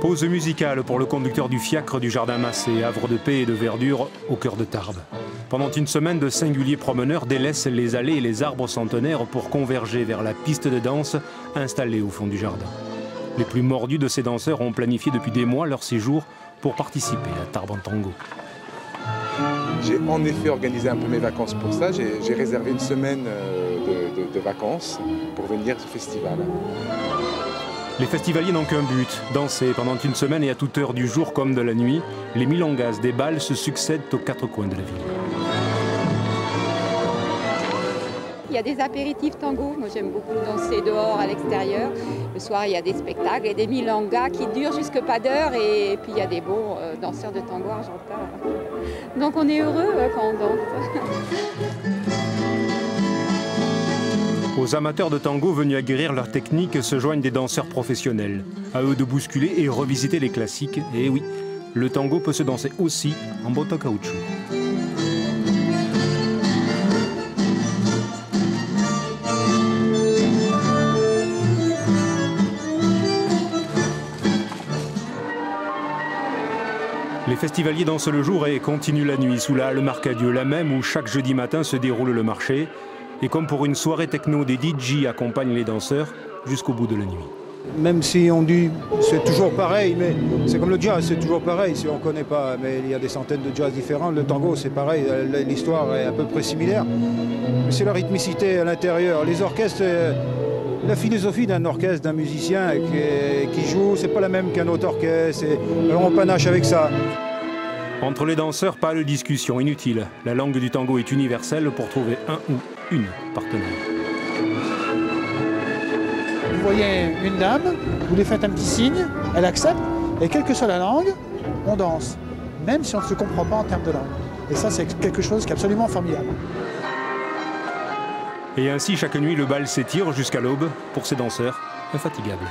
Pause musicale pour le conducteur du fiacre du Jardin Massé, havre de paix et de verdure au cœur de Tarbes. Pendant une semaine, de singuliers promeneurs délaissent les allées et les arbres centenaires pour converger vers la piste de danse installée au fond du jardin. Les plus mordus de ces danseurs ont planifié depuis des mois leur séjour pour participer à Tarbes en Tango. J'ai en effet organisé un peu mes vacances pour ça. J'ai réservé une semaine de vacances pour venir à ce festival. Les festivaliers n'ont qu'un but, danser pendant une semaine et à toute heure du jour comme de la nuit. Les milongas des bals se succèdent aux quatre coins de la ville. Il y a des apéritifs tango. Moi, j'aime beaucoup danser dehors, à l'extérieur. Le soir, il y a des spectacles et des milongas qui durent jusque pas d'heure. Et puis, il y a des bons danseurs de tango argentins. Donc, on est heureux quand on danse. Aux amateurs de tango venus acquérir leur technique se joignent des danseurs professionnels. À eux de bousculer et revisiter les classiques. Et oui, le tango peut se danser aussi en bottes en caoutchouc. Les festivaliers dansent le jour et continuent la nuit sous la halle Marcadieu, la même où chaque jeudi matin se déroule le marché. Et comme pour une soirée techno, des DJ accompagnent les danseurs jusqu'au bout de la nuit. Même si on dit c'est toujours pareil, mais c'est comme le jazz, c'est toujours pareil si on ne connaît pas. Mais il y a des centaines de jazz différents. Le tango, c'est pareil, l'histoire est à peu près similaire. Mais c'est la rythmicité à l'intérieur. Les orchestres, la philosophie d'un orchestre, d'un musicien qui joue, c'est pas la même qu'un autre orchestre. Alors on panache avec ça. Entre les danseurs, pas de discussion inutile. La langue du tango est universelle pour trouver un ou une partenaire. Vous voyez une dame, vous lui faites un petit signe, elle accepte, et quelle que soit la langue, on danse, même si on ne se comprend pas en termes de langue. Et ça, c'est quelque chose qui est absolument formidable. Et ainsi, chaque nuit, le bal s'étire jusqu'à l'aube pour ces danseurs infatigables.